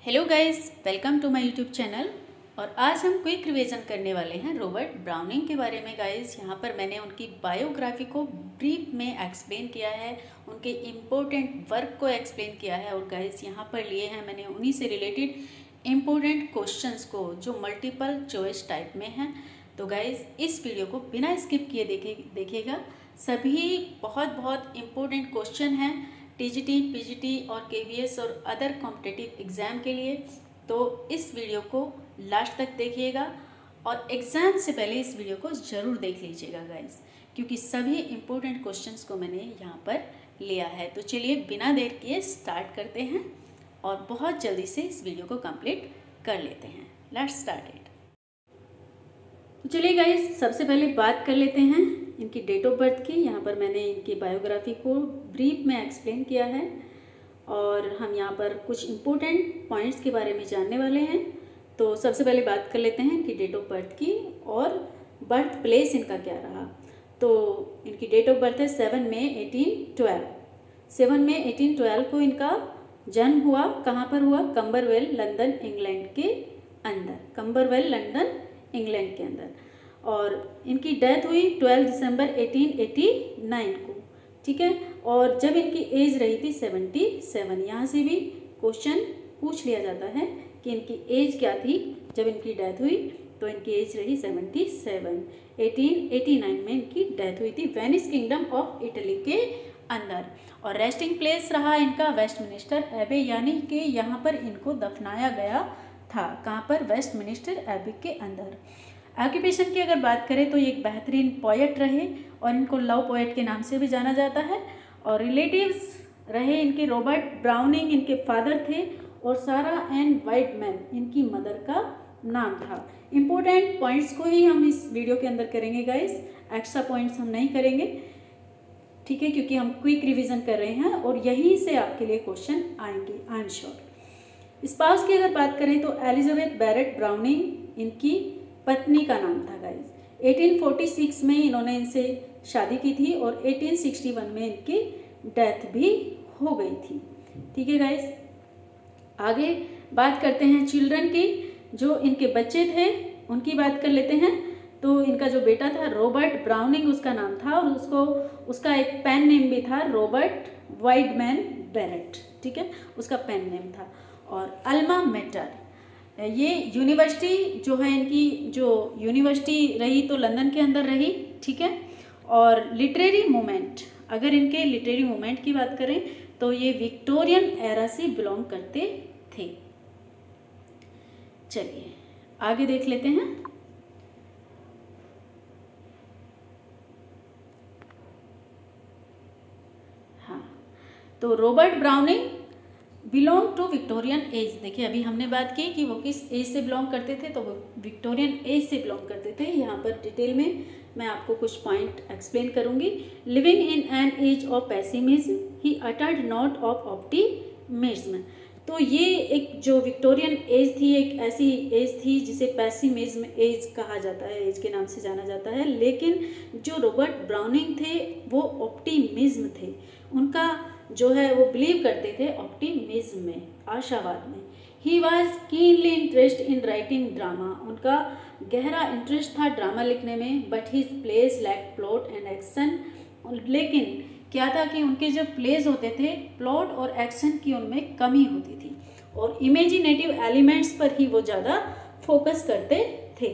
Hello guys, welcome to my YouTube channel. और आज हम क्विक रिवीजन करने वाले हैं रॉबर्ट ब्राउनिंग के बारे में। गाइस, यहाँ पर मैंने उनकी बायोग्राफी को ब्रीफ में एक्सप्लेन किया है, उनके इम्पोर्टेंट वर्क को एक्सप्लेन किया है। और गाइस, यहाँ पर लिए हैं मैंने उन्हीं से रिलेटेड इम्पोर्टेंट क्वेश्चंस को जो मल्टीपल चॉइस टाइप में हैं। तो गाइस, इस वीडियो को बिना स्किप किए देखिएगा। सभी बहुत इम्पोर्टेंट क्वेश्चन हैं टीजीटी, पीजीटी और केवीएस और अदर कॉम्पिटिटिव एग्ज़ाम के लिए। तो इस वीडियो को लास्ट तक देखिएगा और एग्ज़ाम से पहले इस वीडियो को ज़रूर देख लीजिएगा गाइस, क्योंकि सभी इम्पोर्टेंट क्वेश्चंस को मैंने यहाँ पर लिया है। तो चलिए बिना देर किए स्टार्ट करते हैं और बहुत जल्दी से इस वीडियो को कंप्लीट कर लेते हैं। Let's start it. तो चलिए गाइस, सबसे पहले बात कर लेते हैं इनकी डेट ऑफ बर्थ की। यहाँ पर मैंने इनकी बायोग्राफी को ब्रीफ में एक्सप्लेन किया है और हम यहाँ पर कुछ इम्पोर्टेंट पॉइंट्स के बारे में जानने वाले हैं। तो सबसे पहले बात कर लेते हैं इनकी डेट ऑफ बर्थ की और बर्थ प्लेस इनका क्या रहा। तो इनकी डेट ऑफ बर्थ है 7 मई 1812। 7 मई 1812 को इनका जन्म हुआ। कहाँ पर हुआ? कंबरवेल, लंदन, इंग्लैंड के अंदर। कंबरवेल, लंदन, इंग्लैंड के अंदर। और इनकी डेथ हुई 12 दिसंबर 1889 को। ठीक है। और जब इनकी एज रही थी 77। यहाँ से भी क्वेश्चन पूछ लिया जाता है कि इनकी एज क्या थी जब इनकी डेथ हुई। तो इनकी एज रही 77। 1889 में इनकी डेथ हुई थी वेनिस किंगडम ऑफ इटली के अंदर। और रेस्टिंग प्लेस रहा इनका वेस्टमिनिस्टर एबे, यानी कि यहाँ पर इनको दफनाया गया था। कहाँ पर? वेस्टमिनिस्टर एबे के अंदर। ऑक्यूपेशन की अगर बात करें तो ये एक बेहतरीन पोएट रहे और इनको लव पोएट के नाम से भी जाना जाता है। और रिलेटिव्स रहे इनके रॉबर्ट ब्राउनिंग इनके फादर थे और सारा एंड वाइटमैन इनकी मदर का नाम था। इम्पोर्टेंट पॉइंट्स को ही हम इस वीडियो के अंदर करेंगे गाइस, एक्स्ट्रा पॉइंट्स हम नहीं करेंगे। ठीक है, क्योंकि हम क्विक रिवीजन कर रहे हैं और यहीं से आपके लिए क्वेश्चन आएंगे, आई एम श्योर। स्पाउस की अगर बात करें तो एलिजाबेथ बैरेट ब्राउनिंग इनकी पत्नी का नाम था गाइस। 1846 में इन्होंने इनसे शादी की थी और 1861 में इनकी डेथ भी हो गई थी। ठीक है गाइस, आगे बात करते हैं चिल्ड्रन की। जो इनके बच्चे थे उनकी बात कर लेते हैं। तो इनका जो बेटा था रॉबर्ट ब्राउनिंग उसका नाम था और उसका एक पेन नेम भी था, रॉबर्ट वाइटमैन बैरेट। ठीक है, उसका पेन नेम था। और अल्मा मेटर, ये यूनिवर्सिटी जो है इनकी, जो यूनिवर्सिटी रही तो लंदन के अंदर रही। ठीक है। और लिटरेरी मूवमेंट, अगर इनके लिटरेरी मूवमेंट की बात करें तो ये विक्टोरियन एरा से बिलोंग करते थे। चलिए आगे देख लेते हैं। हाँ, तो Robert Browning belong to Victorian age. देखिए अभी हमने बात की कि वो किस एज से बिलोंग करते थे, तो वो विक्टोरियन एज से बिलोंग करते थे। यहाँ पर डिटेल में मैं आपको कुछ पॉइंट एक्सप्लेन करूँगी। Living in an age of pessimism he uttered not of optimism. तो ये एक जो विक्टोरियन एज थी, एक ऐसी एज थी जिसे पेसिमिज्म एज कहा जाता है, एज के नाम से जाना जाता है। लेकिन जो रॉबर्ट ब्राउनिंग थे वो ऑप्टिमिज्म थे। उनका जो है वो बिलीव करते थे ऑप्टिमिज्म में, आशावाद में। He was keenly interest in writing drama. उनका गहरा इंटरेस्ट था ड्रामा लिखने में। But his plays lack plot and action. लेकिन क्या था कि उनके जो प्लेस होते थे प्लॉट और एक्शन की उनमें कमी होती थी और इमेजिनेटिव एलिमेंट्स पर ही वो ज़्यादा फोकस करते थे।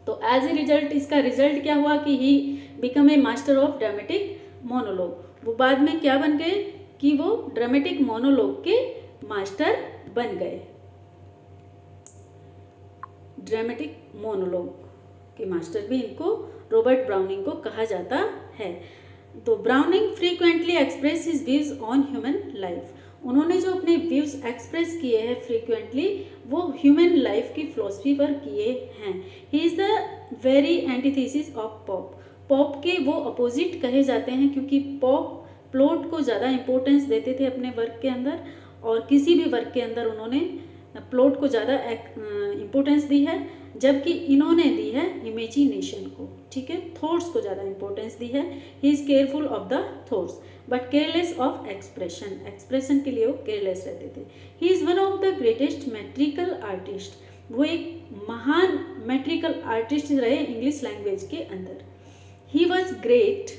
तो एज ए रिजल्ट, इसका रिजल्ट क्या हुआ कि he become a master of dramatic monologue. वो बाद में क्या बन गए कि वो ड्रामेटिक मोनोलॉग के मास्टर बन गए। ड्रामेटिक मोनोलॉग के मास्टर भी इनको रॉबर्ट ब्राउनिंग को कहा जाता है। तो browning frequently express his views on human life. उन्होंने जो अपने व्यूज एक्सप्रेस किए हैं फ्रीक्वेंटली वो ह्यूमन लाइफ की फिलॉसफी पर किए हैं। He is the very antithesis of pop. Pop के वो अपोजिट कहे जाते हैं क्योंकि पॉप प्लॉट को ज़्यादा इम्पोर्टेंस देते थे अपने वर्क के अंदर और किसी भी वर्क के अंदर उन्होंने प्लॉट को ज़्यादा इम्पोर्टेंस दी है। जबकि इन्होंने दी है इमेजिनेशन को, ठीक है, थॉट्स को ज़्यादा इंपॉर्टेंस दी है। He is careful of the thoughts but careless of expression, expression के लिए वो केयरलेस रहते थे। He is one of the greatest metrical artist, वो एक महान मेट्रिकल आर्टिस्ट रहे इंग्लिश लैंग्वेज के अंदर। He was great,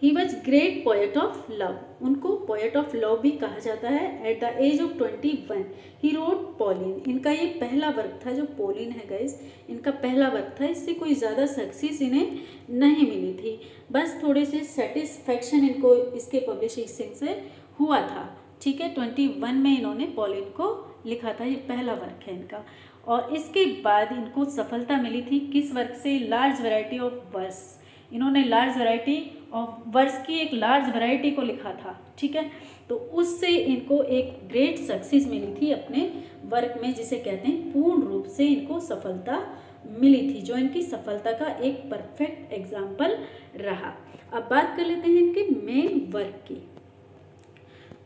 he was great poet of love, उनको पोएट ऑफ लव भी कहा जाता है। At the age of 21 he wrote Pauline, इनका ये पहला वर्क था, जो पॉलिन है गाइस इनका पहला वर्क था। इससे कोई ज़्यादा सक्सेस इन्हें नहीं मिली थी, बस थोड़े से सेटिस्फैक्शन इनको इसके पब्लिशिंग से हुआ था, ठीक है। 21 में इन्होंने पॉलिन को लिखा था, ये पहला वर्क है इनका। और इसके बाद इनको सफलता मिली थी किस वर्क से? लार्ज वैरायटी ऑफ वर्स, इन्होंने लार्ज वैरायटी ऑफ वर्स की एक लार्ज वैरायटी को लिखा था, ठीक है। तो उससे इनको एक ग्रेट सक्सेस मिली थी अपने वर्क में, जिसे कहते हैं पूर्ण रूप से इनको सफलता मिली थी, जो इनकी सफलता का एक परफेक्ट एग्जाम्पल रहा। अब बात कर लेते हैं इनके मेन वर्क की।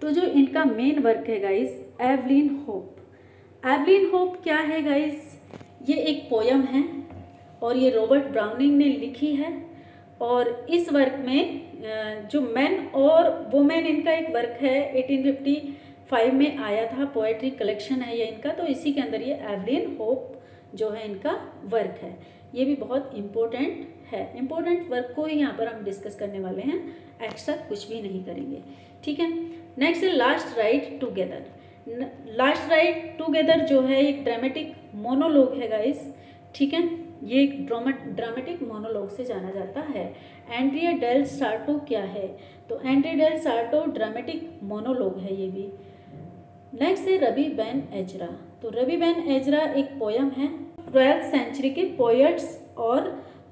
तो जो इनका मेन वर्क है guys, Evelyn hope. Evelyn hope क्या है गाइस? ये एक पोयम है और ये रॉबर्ट ब्राउनिंग ने लिखी है। और इस वर्क में जो मैन और वुमेन इनका एक वर्क है 1855 में आया था, पोएट्री कलेक्शन है ये इनका। तो इसी के अंदर ये एवलिन होप जो है इनका वर्क है, ये भी बहुत इम्पोर्टेंट है। इम्पोर्टेंट वर्क को ही यहाँ पर हम डिस्कस करने वाले हैं, एक्स्ट्रा कुछ भी नहीं करेंगे, ठीक है। नेक्स्ट है last ride together. Last ride together जो है एक ड्रामेटिक मोनोलॉग है गाइस, ठीक है। ये एक ड्रामेटिक मोनोलॉग से जाना जाता है। एंड्रिया डेल सार्टो क्या है? तो Andrea del Sarto dramatic monologue है ये भी। नेक्स्ट है रबी बैन एजरा। तो रबी बैन एजरा एक पोयम है। 12th सेंचुरी के पोएट्स और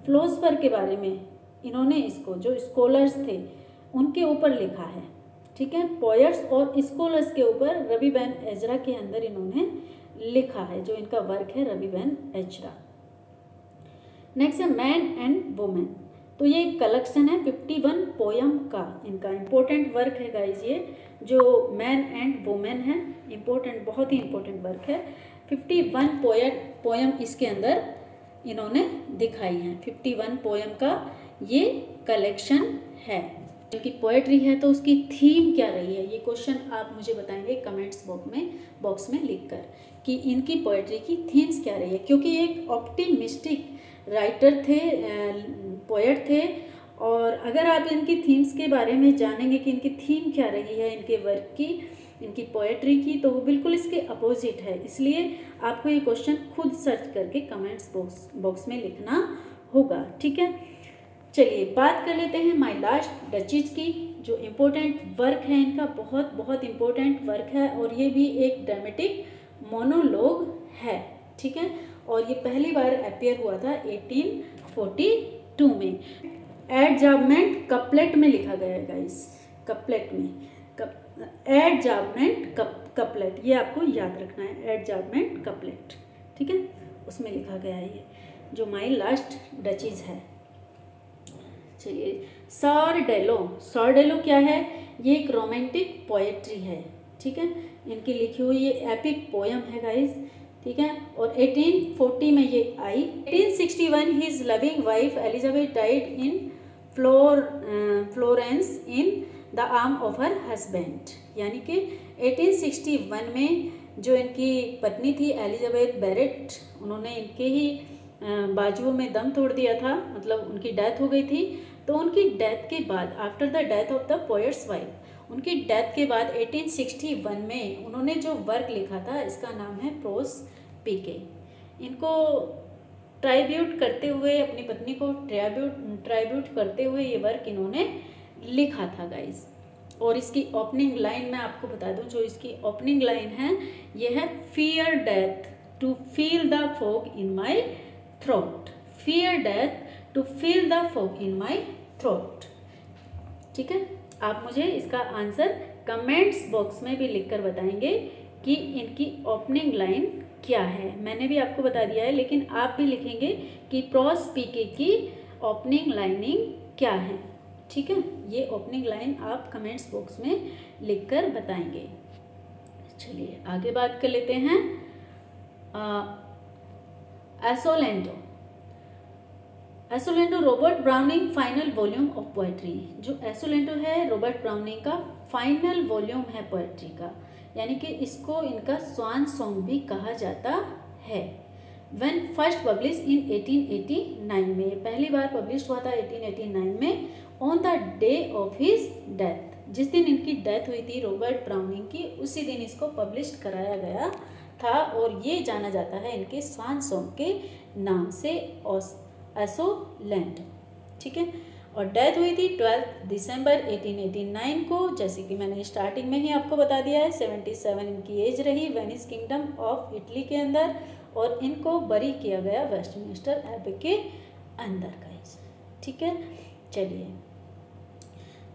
फिलोसफर के बारे में इन्होंने इसको, जो स्कॉलर्स थे उनके ऊपर लिखा है, ठीक है। पोएट्स और स्कॉलर्स के ऊपर रबी बैन एजरा के अंदर इन्होंने लिखा है, जो इनका वर्क है रबी बैन एजरा। नेक्स्ट है मैन एंड वुमेन। तो ये एक कलेक्शन है 51 पोयम का, इनका इम्पोर्टेंट वर्क है गाइज। ये जो मैन एंड वुमेन है इम्पोर्टेंट, बहुत ही इम्पोर्टेंट वर्क है। 51 पोयम इसके अंदर इन्होंने दिखाई हैं। 51 पोयम का ये कलेक्शन है। इनकी पोएट्री है तो उसकी थीम क्या रही है, ये क्वेश्चन आप मुझे बताएंगे कमेंट्स बॉक्स में लिखकर कि इनकी पोएट्री की थीम्स क्या रही है। क्योंकि एक ऑप्टिमिस्टिक राइटर थे, पोएट थे, और अगर आप इनकी थीम्स के बारे में जानेंगे कि इनकी थीम क्या रही है इनके वर्क की, इनकी पोएट्री की, तो वो बिल्कुल इसके अपोजिट है। इसलिए आपको ये क्वेश्चन खुद सर्च करके कमेंट्स बॉक्स में लिखना होगा, ठीक है। चलिए बात कर लेते हैं माय लास्ट डचीज की, जो इम्पोर्टेंट वर्क है इनका, बहुत बहुत इम्पोर्टेंट वर्क है। और ये भी एक ड्रामेटिक मोनोलॉग है, ठीक है। और ये पहली बार अपीयर हुआ था 1842 में। एडजाबमेंट कपलेट में लिखा गया है गाइस, कपलेट में, एडजाबमेंट कपलेट, ये आपको याद रखना है, एडजाबमेंट कपलेट, ठीक है, उसमें लिखा गया है ये जो माय लास्ट डचीज है। चलिए सॉर्डेलो क्या है? ये एक रोमांटिक पोएट्री है, ठीक है। इनकी लिखी हुई ये एपिक पोयम है गाइस, ठीक है। और 1840 में ये आई। 1861 his loving wife Elizabeth died in Florence in the arm of her husband. यानी कि 1861 में जो इनकी पत्नी थी एलिजाबेथ बैरेट, उन्होंने इनके ही बाजुओं में दम तोड़ दिया था, मतलब उनकी डेथ हो गई थी। तो उनकी डेथ के बाद, after the death of the poets wife, उनकी डेथ के बाद 1861 में उन्होंने जो वर्क लिखा था, इसका नाम है प्रोस पीके। इनको ट्राइब्यूट करते हुए, अपनी पत्नी को ट्राइब्यूट करते हुए ये वर्क इन्होंने लिखा था गाइस। और इसकी ओपनिंग लाइन मैं आपको बता दूं, जो इसकी ओपनिंग लाइन है ये है fear death to feel the fog in my throat, fear death to feel the fog in my throat, ठीक है। आप मुझे इसका आंसर कमेंट्स बॉक्स में भी लिखकर बताएंगे कि इनकी ओपनिंग लाइन क्या है। मैंने भी आपको बता दिया है, लेकिन आप भी लिखेंगे कि प्रोस पीके की ओपनिंग लाइनिंग क्या है, ठीक है। ये ओपनिंग लाइन आप कमेंट्स बॉक्स में लिखकर बताएंगे। चलिए आगे बात कर लेते हैं Asolando. Asolando Robert Browning final volume of poetry. जो एसोलेंडो है रॉबर्ट ब्राउनिंग का फाइनल वॉल्यूम है पोएट्री का, यानी कि इसको इनका स्वान सॉन्ग भी कहा जाता है। व्हेन फर्स्ट पब्लिश इन 1889 में, पहली बार पब्लिश हुआ था 1889 में, on the day of his death, जिस दिन इनकी डेथ हुई थी रॉबर्ट ब्राउनिंग की, उसी दिन इसको पब्लिश कराया गया था और ये जाना जाता है इनके स्वान सॉन्ग के नाम से, एसोलेंडो। ठीक है, और डेथ हुई थी 12 दिसंबर 1889 को, जैसे कि मैंने स्टार्टिंग में ही आपको बता दिया है। 77 इनकी एज रही वेनिस किंगडम ऑफ इटली के अंदर, और इनको बरी किया गया वेस्टमिंस्टर एबे के अंदर गाइस। ठीक है, चलिए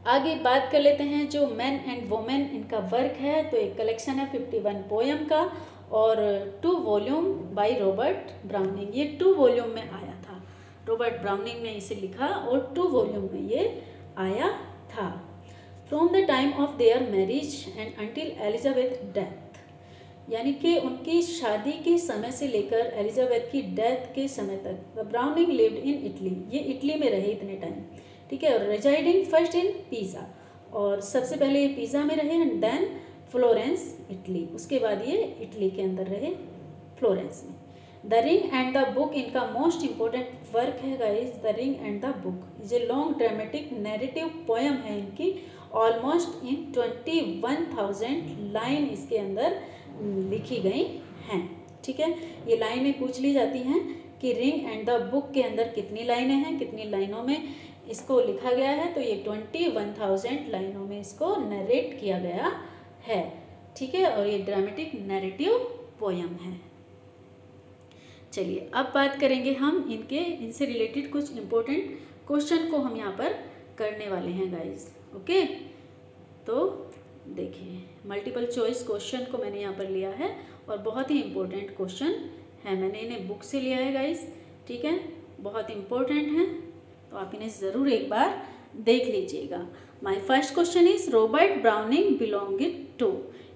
आगे बात कर लेते हैं जो मैन एंड वोमेन इनका वर्क है। तो एक कलेक्शन है 51 पोएम का और 2 वॉल्यूम बाय रॉबर्ट ब्राउनिंग। ये 2 वॉल्यूम में आया था, रॉबर्ट ब्राउनिंग ने इसे लिखा और 2 वॉल्यूम में ये आया था। From the time of their marriage and until Elizabeth death, यानी कि उनकी शादी के समय से लेकर एलिजाबेथ की डेथ के समय तक ब्राउनिंग लिव्ड इन इटली, ये इटली में रहे इतने टाइम। ठीक है, और रेजाइडिंग फर्स्ट इन पिज़ा, और सबसे पहले ये पिज़ा में रहे एंड देन फ्लोरेंस इटली, उसके बाद ये इटली के अंदर रहे फ्लोरेंस में। The ring and the book इनका मोस्ट इंपॉर्टेंट वर्क है guys. The ring and the book ये लॉन्ग ड्रामेटिक नैरेटिव पोएम है इनकी, ऑलमोस्ट इन 21,000 लाइन इसके अंदर लिखी गई हैं। ठीक है, ये लाइनें पूछ ली जाती हैं कि रिंग एंड द बुक के अंदर कितनी लाइनें हैं, कितनी लाइनों में इसको लिखा गया है। तो ये 21,000 लाइनों में इसको नरेट किया गया है। ठीक है, और ये ड्रामेटिक नैरेटिव पोयम है। चलिए अब बात करेंगे हम इनसे रिलेटेड कुछ इम्पोर्टेंट क्वेश्चन को हम यहाँ पर करने वाले हैं गाइज। ओके, तो देखिए मल्टीपल चॉइस क्वेश्चन को मैंने यहाँ पर लिया है और बहुत ही इम्पोर्टेंट क्वेश्चन है। मैंने इन्हें बुक से लिया है गाइज। ठीक है, बहुत इम्पोर्टेंट है, तो आप इन्हें ज़रूर एक बार देख लीजिएगा। My first question is Robert Browning belonging to.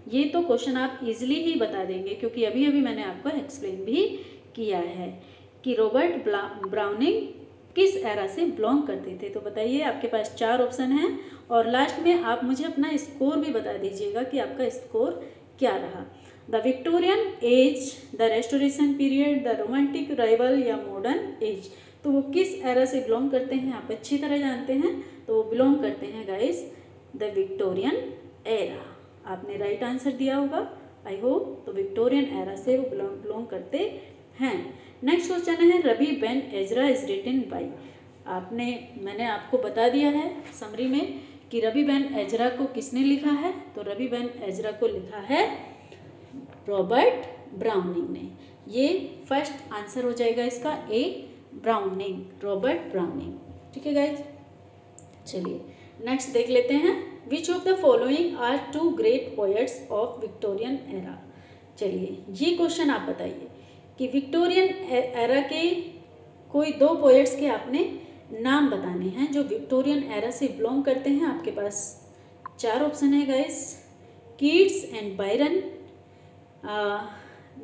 ये तो क्वेश्चन आप इजीली ही बता देंगे क्योंकि अभी अभी मैंने आपको एक्सप्लेन भी किया है कि रॉबर्ट ब्राउनिंग किस एरा से बिलोंग करते थे। तो बताइए, आपके पास 4 ऑप्शन हैं और लास्ट में आप मुझे अपना स्कोर भी बता दीजिएगा कि आपका स्कोर क्या रहा। The Victorian age, the restoration period, the romantic rival या मॉडर्न एज। तो वो किस एरा से बिलोंग करते हैं आप अच्छी तरह जानते हैं। तो वो बिलोंग करते हैं गाइस द विक्टोरियन एरा। आपने राइट आंसर दिया होगा आई होप। तो विक्टोरियन एरा से वो बिलोंग करते हैं। नेक्स्ट क्वेश्चन है Rabbi Ben Ezra is written by. मैंने आपको बता दिया है समरी में कि रवि बेन एजरा को किसने लिखा है। तो रवि बेन एजरा को लिखा है रॉबर्ट ब्राउनिंग ने। ये फर्स्ट आंसर हो जाएगा इसका ए, ब्राउनिंग, रॉबर्ट ब्राउनिंग। ठीक है गाइज, चलिए नेक्स्ट देख लेते हैं। Which of the following are 2 great poets of Victorian era. चलिए ये क्वेश्चन आप बताइए कि विक्टोरियन एरा के कोई 2 पोएट्स के आपने नाम बताने हैं जो विक्टोरियन एरा से बिलोंग करते हैं। आपके पास 4 ऑप्शन है guys, Keats and Byron,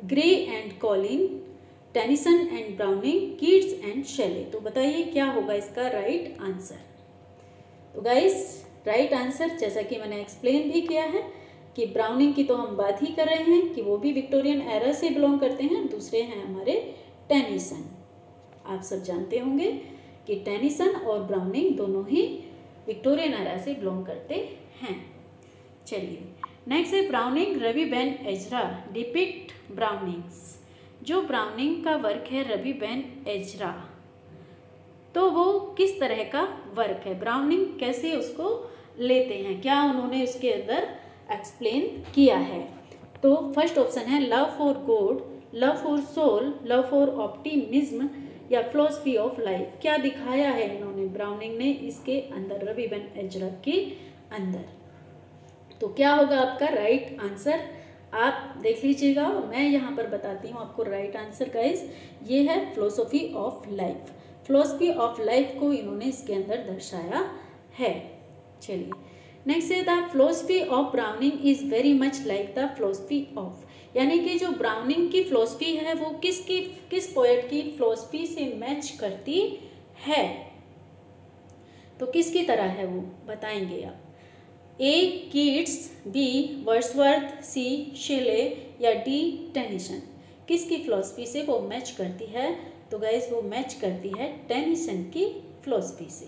Gray and Collin, Tennyson and Browning, Keats and Shelley. तो बताइए क्या होगा इसका राइट आंसर। तो गाइस राइट आंसर जैसा कि मैंने एक्सप्लेन भी किया है कि ब्राउनिंग की तो हम बात ही कर रहे हैं कि वो भी विक्टोरियन एरा से बिलोंग करते हैं। दूसरे हैं हमारे टेनिसन। आप सब जानते होंगे कि टेनिसन और ब्राउनिंग दोनों ही विक्टोरियन एरा से बिलोंग करते हैं। चलिए नेक्स्ट है Browning rabbi Ben Ezra depict Browning's. जो ब्राउनिंग का वर्क है रवि बेन एजरा, तो वो किस तरह का वर्क है, ब्राउनिंग कैसे उसको लेते हैं, क्या उन्होंने उसके अंदर एक्सप्लेन किया है। तो फर्स्ट ऑप्शन है love for God, love for soul, love for optimism या फिलॉसफी ऑफ लाइफ। क्या दिखाया है इन्होंने ब्राउनिंग ने इसके अंदर, रवि बेन एजरा के अंदर। तो क्या होगा आपका राइट आंसर, आप देख लीजिएगा और मैं यहाँ पर बताती हूँ आपको राइट आंसर गाइस। ये है philosophy of life. Philosophy of life को इन्होंने इसके अंदर दर्शाया है। चलिए नेक्स्ट है the philosophy of browning is very much like the philosophy of, यानी कि जो ब्राउनिंग की फिलोसफी है वो किस पोएट की फिलोसफी से मैच करती है, तो किसकी तरह है वो बताएंगे आप। ए कीट्स, बी वर्ड्सवर्थ, सी शेले या डी टेनिसन। किसकी फिलोसफी से वो मैच करती है, तो गाइस वो मैच करती है टेनिसन की फिलोसफी से,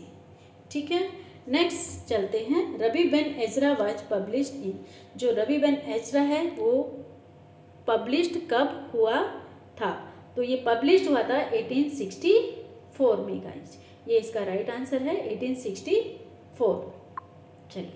ठीक है। नेक्स्ट चलते हैं, रबी Ben Ezra was published in, जो रबी बेन एजरा है वो पब्लिश्ड कब हुआ था, तो ये पब्लिश्ड हुआ था 1864 में गाइस, ये इसका राइट आंसर है 1864। चलिए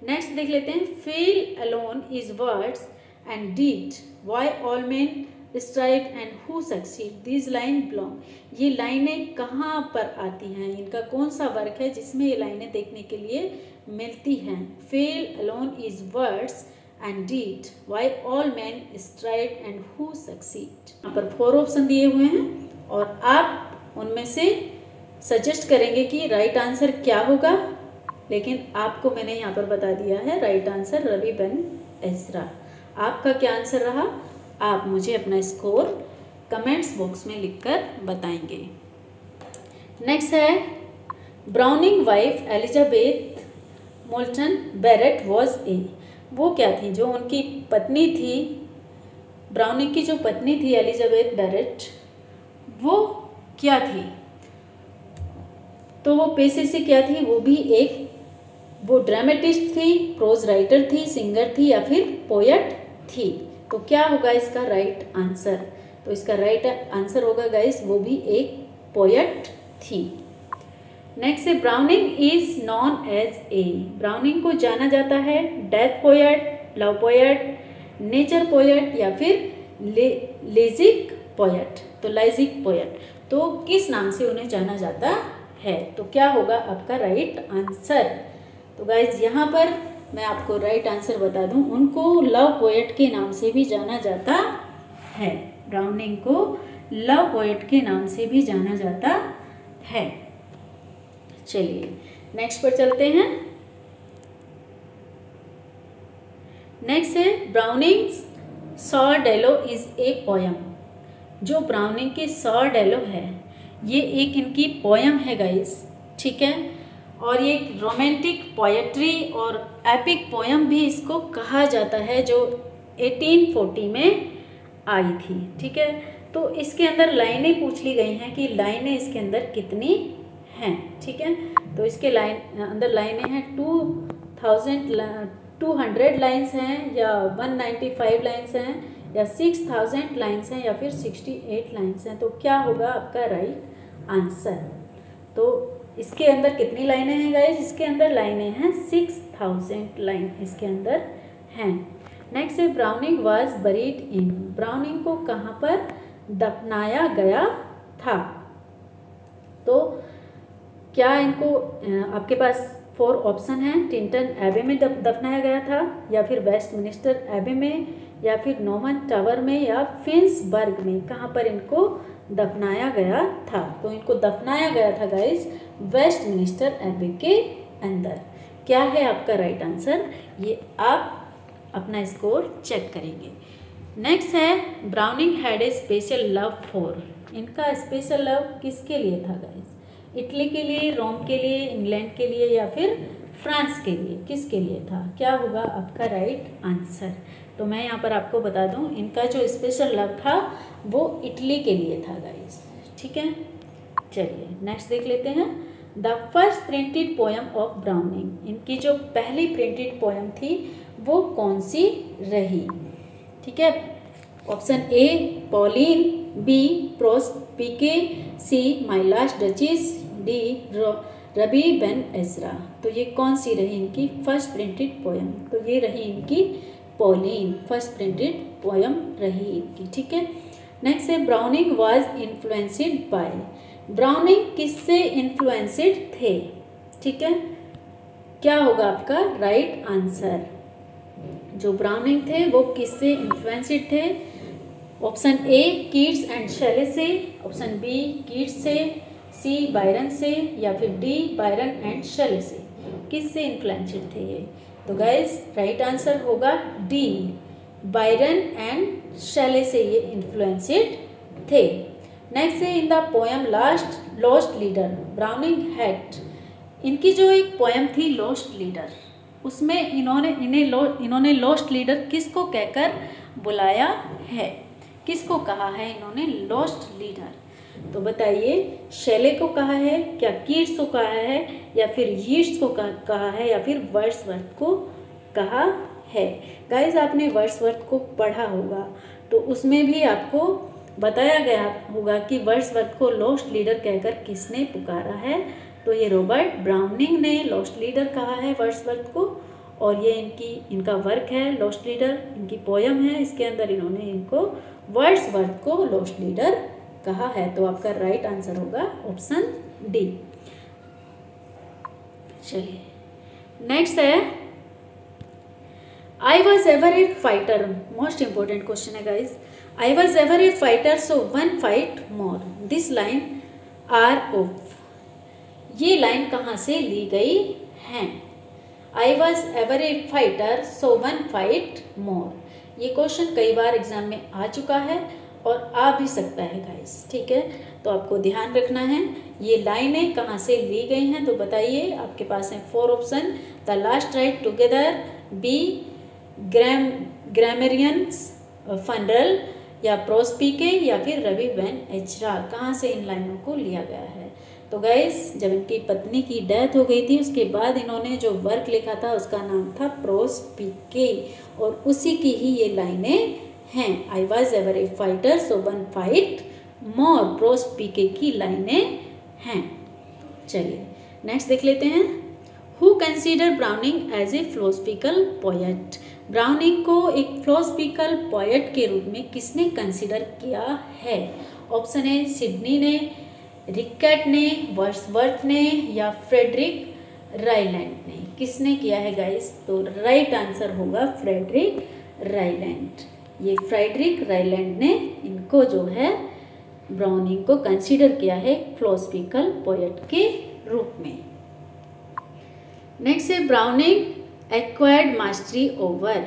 नेक्स्ट देख लेते हैं, feel alone is words and deed why all men strive and who succeed these line belong. ये लाइनें कहाँ पर आती हैं, इनका कौन सा वर्क है जिसमें ये लाइनें देखने के लिए मिलती हैं। Feel alone is words and deed why all man strive and who succeed. यहाँ पर 4 ऑप्शन दिए हुए हैं और आप उनमें से सजेस्ट करेंगे कि राइट आंसर क्या होगा, लेकिन आपको मैंने यहाँ पर बता दिया है राइट आंसर रबी बेन एजरा। आपका क्या आंसर रहा, आप मुझे अपना स्कोर कमेंट्स बॉक्स में लिखकर बताएंगे। नेक्स्ट है, Browning wife Elizabeth Moulton Barrett was a, वो क्या थी, जो उनकी पत्नी थी, ब्राउनिंग की जो पत्नी थी एलिजाबेथ बैरेट, वो क्या थी, तो वो पेशे से क्या थी, वो भी वो ड्रामेटिस्ट थी, प्रोज राइटर थी, सिंगर थी या फिर पोएट थी। तो क्या होगा इसका राइट आंसर, तो इसका राइट आंसर होगा गाइस वो भी एक पोएट थी। नेक्स्ट है, Browning is known as a, Browning को जाना जाता है death poet, love poet, nature poet या फिर लेजिक पोएट, तो लेजिक पोएट, तो किस नाम से उन्हें जाना जाता है, तो क्या होगा आपका राइट आंसर। तो गाइज यहाँ पर मैं आपको राइट आंसर बता दूं, उनको लव पोएट के नाम से भी जाना जाता है, ब्राउनिंग को लव पोएट के नाम से भी जाना जाता है। चलिए नेक्स्ट पर चलते हैं। नेक्स्ट है, ब्राउनिंग सॉर्डेलो इज ए पोयम, जो ब्राउनिंग की सॉर्डेलो है ये एक इनकी पोयम है गाइस, ठीक है, और ये एक रोमांटिक पोएट्री और एपिक पोयम भी इसको कहा जाता है, जो 1840 में आई थी, ठीक है। तो इसके अंदर लाइनें पूछ ली गई हैं कि लाइनें इसके अंदर कितनी हैं, ठीक है। तो इसके अंदर लाइनें हैं 200 लाइन्स हैं या 195 लाइन्स हैं या 6000 लाइन्स हैं या फिर 68 लाइन्स हैं, तो क्या होगा आपका राइट आंसर। तो इसके अंदर कितनी लाइनें हैं गाइस, इसके अंदर लाइनें हैं 6000 लाइन इसके अंदर हैं। नेक्स्ट है, browning was buried in, browning को कहाँ पर दफनाया गया था, तो क्या इनको आपके पास 4 ऑप्शन हैं, टिंटन एबे में दफनाया गया था या फिर वेस्टमिनिस्टर एबे में या फिर नॉर्मन टावर में या फिंसबर्ग में, कहाँ पर इनको दफनाया गया था, तो इनको दफनाया गया था गाइस वेस्टमिनिस्टर एबे के अंदर। क्या है आपका राइट आंसर, ये आप अपना स्कोर चेक करेंगे। नेक्स्ट है, browning had a special love for, इनका स्पेशल लव किसके लिए था गाइस, इटली के लिए, रोम के लिए, इंग्लैंड के लिए या फिर फ्रांस के लिए, किसके लिए था, क्या होगा आपका राइट आंसर। तो मैं यहाँ पर आपको बता दूँ, इनका जो स्पेशल लव था वो इटली के लिए था गाइस, ठीक है। चलिए नेक्स्ट देख लेते हैं, the first printed poem of browning, इनकी जो पहली प्रिंटेड पोयम थी वो कौन सी रही, ठीक है। Option A Pauline, B Prospice, C my last duchess, D rabbi Ben Ezra. तो ये कौन सी रही इनकी फर्स्ट प्रिंटेड पोयम, तो ये रही इनकी पॉलिन, फर्स्ट प्रिंटेड पोयम रही इनकी, ठीक है। नेक्स्ट है, browning was influenced by, browning किससे इन्फ्लुएंस्ड थे, ठीक है, क्या होगा आपका राइट आंसर। जो ब्राउनिंग थे वो किससे इन्फ्लुएंस्ड थे, ऑप्शन ए कीट्स एंड शेले से, ऑप्शन बी कीट्स से, सी बायरन से या फिर डी बायरन एंड शेले से। किससे इन्फ्लुएंस्ड थे ये? तो गाइस राइट आंसर होगा डी, बायरन एंड शेले से ये इन्फ्लुएंस्ड थे। नेक्स्ट है इन the poem lost leader browning had, इनकी जो एक पोएम थी लॉस्ट लीडर, उसमें इन्होंने लॉस्ट लीडर किसको कहकर बुलाया है, किसको कहा है इन्होंने लॉस्ट लीडर? तो बताइए, शेले को कहा है, क्या कीट्स को कहा है, या फिर यीट्स को कहा है, या फिर वर्ड्सवर्थ को कहा है? गाइस आपने वर्ड्सवर्थ को पढ़ा होगा, तो उसमें भी आपको बताया गया होगा कि वर्ड्सवर्थ को लॉस्ट लीडर कहकर किसने पुकारा है। तो ये रॉबर्ट ब्राउनिंग ने लॉस्ट लीडर कहा है वर्ड्सवर्थ को, और ये इनका वर्क है लॉस्ट लीडर, इनकी पोयम है, इसके अंदर इन्होंने इनको वर्ड्सवर्थ को लॉस्ट लीडर कहा है। तो आपका राइट आंसर होगा ऑप्शन डी। चलिए नेक्स्ट है, I was ever a fighter, most important question है guys. I was ever a fighter so one fight more, this line are of, ये लाइन कहाँ से ली गई है? I was ever a fighter so one fight more, ये question कई बार exam में आ चुका है और आ भी सकता है गाइस, ठीक है। तो आपको ध्यान रखना है ये लाइनें कहाँ से ली गई हैं। तो बताइए, आपके पास है 4 option, the last ride together, B grammarian's funeral, या प्रोस्पिके, या फिर रवि वैन एचरा, कहाँ से इन लाइनों को लिया गया है? तो गाइस जब इनकी पत्नी की डेथ हो गई थी उसके बाद इन्होंने जो वर्क लिखा था उसका नाम था प्रोस्पिके, और उसी की ही ये लाइनें हैं। I was ever a fighter so one fight more, Prospice की लाइनें हैं। चलिए नेक्स्ट देख लेते हैं, who consider Browning as a philosophical poet, Browning को एक फिलोसफिकल पोएट के रूप में किसने कंसीडर किया है? ऑप्शन है सिडनी ने, रिकेट ने, वर्ड्सवर्थ ने, या फ्रेडरिक रायलैंड ने, किसने किया है गाइस? तो राइट आंसर होगा फ्रेडरिक रायलैंड। ये फ्रेडरिक रायलैंड ने इनको जो है ब्राउनिंग को कंसीडर किया है फिलोसफिकल पोएट के रूप में। नेक्स्ट है browning acquired mastery over,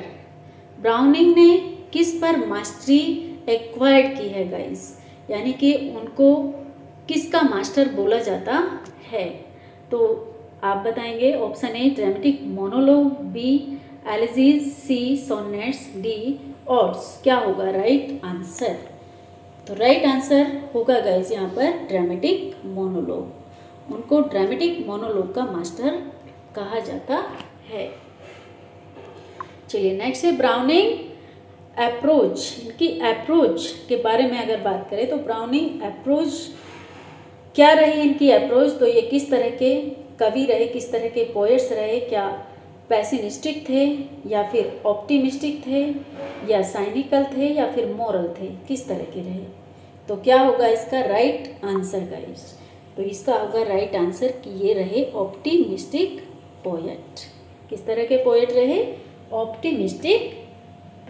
browning ने किस पर मास्टरी एक्वायर्ड की है गाइस, यानी कि उनको किसका मास्टर बोला जाता है? तो आप बताएंगे, option A dramatic monologue, B elegies, C sonnets, D odes, क्या होगा राइट आंसर? तो राइट आंसर होगा गाइस यहाँ पर ड्रामेटिक मोनोलॉग, उनको ड्रामेटिक मोनोलॉग का मास्टर कहा जाता है। चलिए नेक्स्ट है ब्राउनिंग अप्रोच, इनकी अप्रोच के बारे में अगर बात करें तो ब्राउनिंग अप्रोच क्या रही इनकी अप्रोच? तो ये किस तरह के कवि रहे, किस तरह के पोएट्स रहे, क्या पैसिमिस्टिक थे, या फिर ऑप्टिमिस्टिक थे, या साइनिकल थे, या फिर मोरल थे, किस तरह के रहे? तो क्या होगा इसका राइट आंसर गाइस? तो इसका होगा राइट आंसर कि ये रहे ऑप्टिमिस्टिक पोएट। किस तरह के पोएट रहे? Optimistic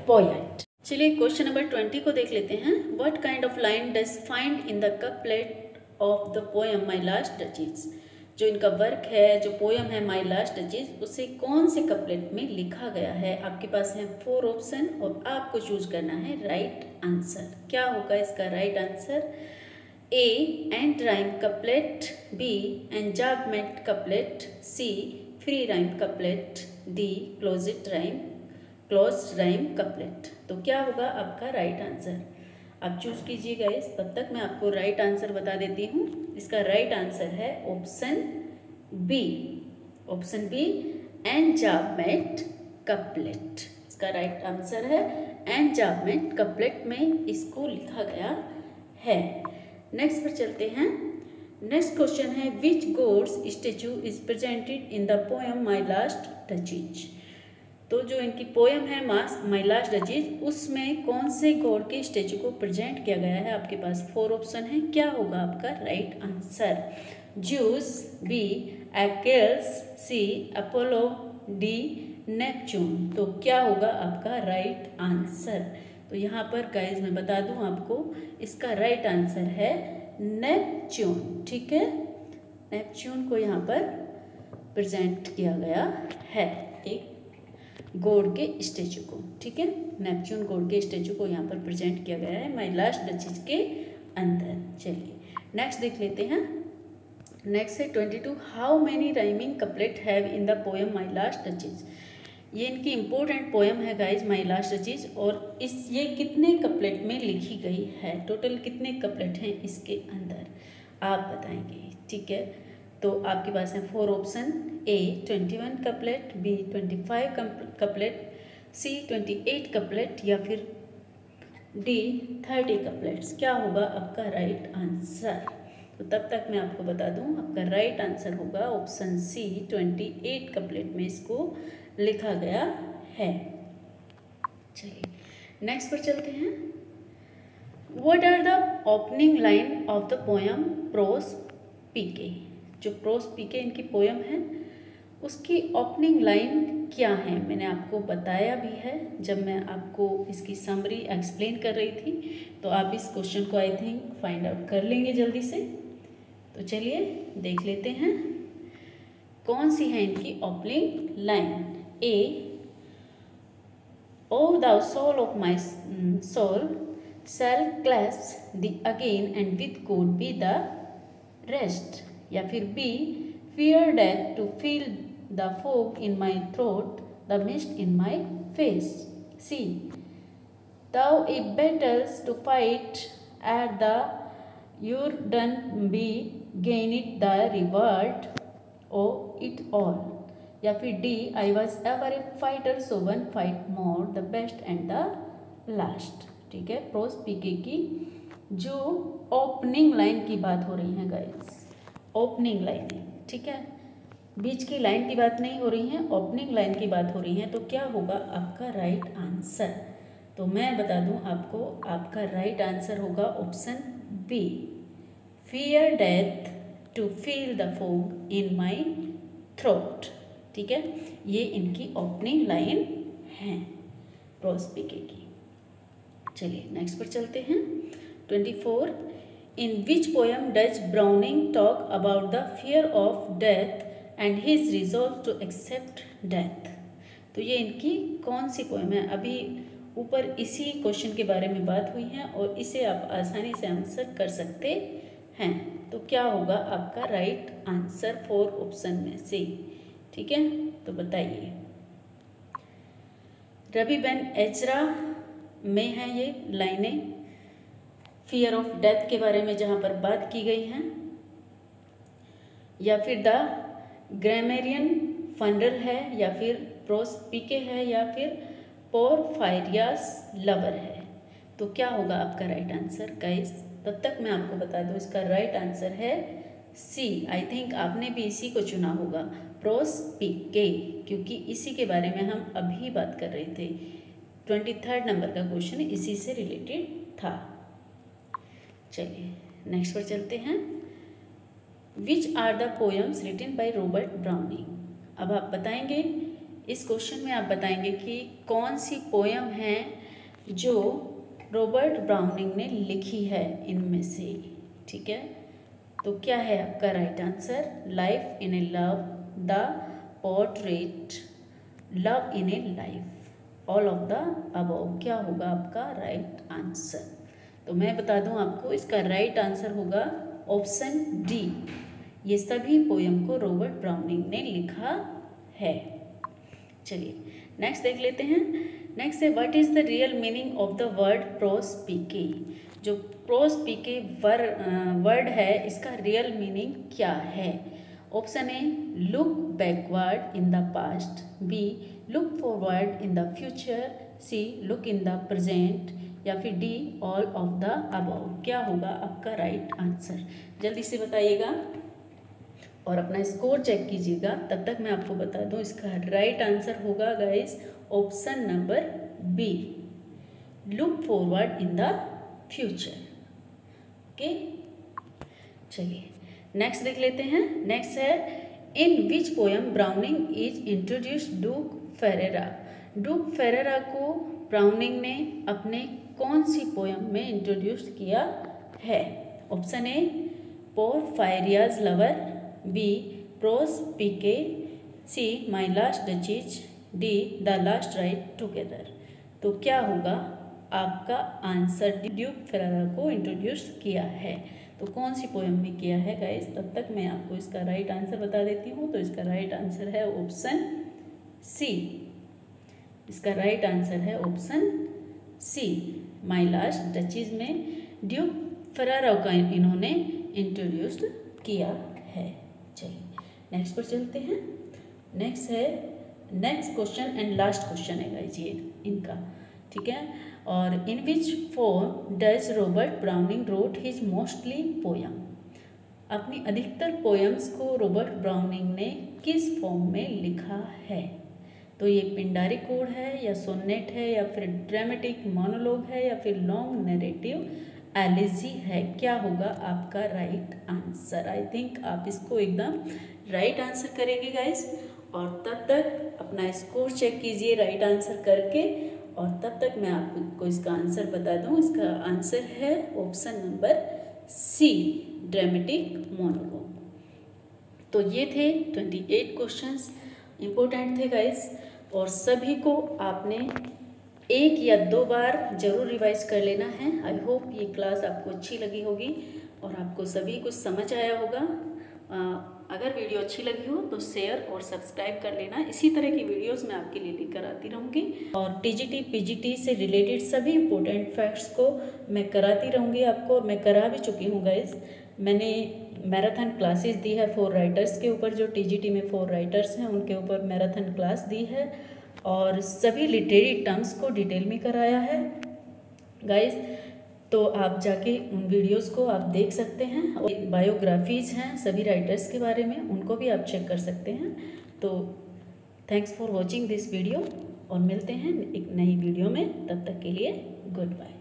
poet. चलिए क्वेश्चन नंबर 20 को देख लेते हैं। What kind of line does find in the couplet of the poem my last duchess, जो इनका वर्क है, जो पोएम है माई लास्ट डचीज, उसे कौन से कपलेट में लिखा गया है? आपके पास है 4 ऑप्शन और आपको चूज करना है राइट आंसर। क्या होगा इसका right answer? A end rhyme couplet, B enjambment couplet, C free rhyme couplet, D close rhyme couplet. तो क्या होगा आपका राइट आंसर? आप चूज कीजिए गाइस, तब तक मैं आपको राइट आंसर बता देती हूँ। इसका राइट आंसर है option B, option B enjambment couplet. इसका राइट आंसर है एंजाबमेंट कपलेट में इसको लिखा गया है। नेक्स्ट पर चलते हैं। नेक्स्ट क्वेश्चन है which god's statue is presented in the poem my last duchess. तो जो इनकी पोएम है माई लास्ट डचीज, उसमें कौन से गॉड के स्टेचू को प्रेजेंट किया गया है? आपके पास 4 ऑप्शन है, क्या होगा आपका राइट आंसर? ज्यूस, बी एक्सेल्स, सी अपोलो, डी नेपच्यून। तो क्या होगा आपका राइट आंसर? तो यहाँ पर गाइज मैं बता दूँ आपको, इसका राइट आंसर है नेपच्यून। ठीक है, नेपच्यून को यहाँ पर प्रेजेंट किया गया है, एक गॉड के स्टेचू को, ठीक है, नेपच्यून गॉड के स्टेचू को यहाँ पर प्रेजेंट किया गया है माई लास्ट डचेज के अंदर। चलिए नेक्स्ट देख लेते हैं। नेक्स्ट है 22, how many rhyming couplet have in the poem my last duchess. ये इनकी इम्पोर्टेंट पोएम है गाइज माई लास्ट डचेज, और ये कितने कपलेट में लिखी गई है, टोटल कितने कपलेट हैं इसके अंदर आप बताएंगे, ठीक है। तो आपके पास है 4 ऑप्शन, ए 21 कपलेट, बी 25 कपलेट, सी 28 कपलेट या फिर डी 30 कपलेट्स। क्या होगा आपका राइट आंसर? तो तब तक मैं आपको बता दूं, आपका राइट आंसर होगा ऑप्शन सी 28 कपलेट में इसको लिखा गया है। चलिए नेक्स्ट पर चलते हैं। What are the opening line of the poem Prospice. जो प्रोस पीके इनकी पोएम है उसकी ओपनिंग लाइन क्या है, मैंने आपको बताया भी है जब मैं आपको इसकी समरी एक्सप्लेन कर रही थी। तो आप इस क्वेश्चन को आई थिंक फाइंड आउट कर लेंगे जल्दी से। तो चलिए देख लेते हैं कौन सी है इनकी opening line. A, O thou soul of my soul shall clasp thee again and with God be the rest। या फिर B, fear death to feel the fog in my throat, the mist in my face। C, thou if battles to fight at the your done be gain it the reward of it all। या फिर D, I was ever a fighter so one fight more the best and the last. ठीक है, Prospice की जो opening line की बात हो रही है गाइस, ओपनिंग लाइन, ठीक है, बीच की लाइन की बात नहीं हो रही है, ओपनिंग लाइन की बात हो रही है। तो क्या होगा आपका राइट आंसर? तो मैं बता दूं आपको, आपका राइट आंसर होगा option B, fear death to feel the fog in my throat. ठीक है, ये इनकी ओपनिंग लाइन है प्रोस पीके की। चलिए नेक्स्ट पर चलते हैं। 24, in which poem does Browning talk about the fear of death and his resolve to accept death. तो ये इनकी कौन सी पोएम है? अभी ऊपर इसी क्वेश्चन के बारे में बात हुई है और इसे आप आसानी से आंसर कर सकते हैं। तो क्या होगा आपका राइट आंसर 4 ऑप्शन में से? ठीक है, तो बताइए। रवि बेन एजरा में है ये लाइनें, फियर ऑफ डेथ के बारे में जहाँ पर बात की गई है, या फिर द ग्रामेरियन फंडल है, या फिर प्रोस पीके है, या फिर पोरफायरियस लवर है। तो क्या होगा आपका राइट आंसर गाइस? तब तक मैं आपको बता दूं, इसका राइट आंसर है सी। आई थिंक आपने भी इसी को चुना होगा, प्रोस पीके, क्योंकि इसी के बारे में हम अभी बात कर रहे थे। 23rd नंबर का क्वेश्चन इसी से रिलेटेड था। चलिए नेक्स्ट पर चलते हैं। Which are the poems written by Robert Browning. अब आप बताएंगे, इस क्वेश्चन में आप बताएंगे कि कौन सी पोएम है जो रॉबर्ट ब्राउनिंग ने लिखी है इनमें से। ठीक है, तो क्या है आपका right answer? Life in A love, the portrait, love in A life, all of the above. क्या होगा आपका राइट आंसर? तो मैं बता दूं आपको, इसका राइट आंसर होगा ऑप्शन डी। ये सभी पोएम को रॉबर्ट ब्राउनिंग ने लिखा है। चलिए नेक्स्ट देख लेते हैं। नेक्स्ट है what is the real meaning of the word Prospice. जो प्रोस पीके वर्ड है, इसका रियल मीनिंग क्या है? Option A, look backward in the past, B look forward in the future, C look in the present, या फिर D all of the above. क्या होगा आपका राइट आंसर? जल्दी से बताइएगा और अपना स्कोर चेक कीजिएगा। तब तक मैं आपको बता दूं, इसका राइट आंसर होगा guys option number B, look forward in the future. Okay, चलिए नेक्स्ट देख लेते हैं। नेक्स्ट है in which poem Browning is introduced duke Ferrara. Duke Ferrara को ब्राउनिंग ने अपने कौन सी पोएम में इंट्रोड्यूस किया है? Option A, Porphyria's lover, B Prospice, C my last duchess, D the last ride together. तो क्या होगा आपका आंसर? ड्यूक फेरारा को इंट्रोड्यूस किया है, तो कौन सी पोएम में किया है गाइस? तब तक मैं आपको इसका राइट आंसर बता देती हूँ। तो इसका राइट आंसर है ऑप्शन सी। इसका राइट आंसर है ऑप्शन सी, माई लास्ट डचीज में ड्यूक फेरारा का इन्होंने इंट्रोड्यूस्ड किया है। चलिए नेक्स्ट पर चलते हैं। Next question and last question है गाइस ये इनका, ठीक है। और in which form does Robert Browning wrote his mostly poem? अपनी अधिकतर पोएम्स को रॉबर्ट ब्राउनिंग ने किस फॉर्म में लिखा है? तो ये पिंडारी कोड है, या सोनेट है, या फिर ड्रामेटिक मोनोलॉग है, या फिर लॉन्ग नैरेटिव एलिजी है? क्या होगा आपका राइट आंसर? आई थिंक आप इसको एकदम राइट आंसर करेंगे गाइस। और तब तक अपना स्कोर चेक कीजिए राइट आंसर करके, और तब तक मैं आपको इसका आंसर बता दूं। इसका आंसर है option number C, dramatic monologue. तो ये थे 28 क्वेश्चंस, इम्पोर्टेंट थे गाइस, और सभी को आपने 1 या 2 बार जरूर रिवाइज कर लेना है। आई होप ये क्लास आपको अच्छी लगी होगी और आपको सभी कुछ समझ आया होगा। अगर वीडियो अच्छी लगी हो तो शेयर और सब्सक्राइब कर लेना। इसी तरह की वीडियोस मैं आपके लिए लेकर आती रहूँगी, और टीजीटी पीजीटी से रिलेटेड सभी इम्पोर्टेंट फैक्ट्स को मैं कराती रहूँगी आपको। मैं करा भी चुकी हूँ गाइस। मैंने मैराथन क्लासेस दी है 4 राइटर्स के ऊपर, जो टीजीटी में 4 राइटर्स हैं उनके ऊपर मैराथन क्लास दी है, और सभी लिटरेरी टर्म्स को डिटेल में कराया है गाइस। तो आप जाके उन वीडियोस को आप देख सकते हैं, और बायोग्राफीज हैं सभी राइटर्स के बारे में, उनको भी आप चेक कर सकते हैं। तो thanks for watching this video, और मिलते हैं एक नई वीडियो में। तब तक के लिए गुड बाय।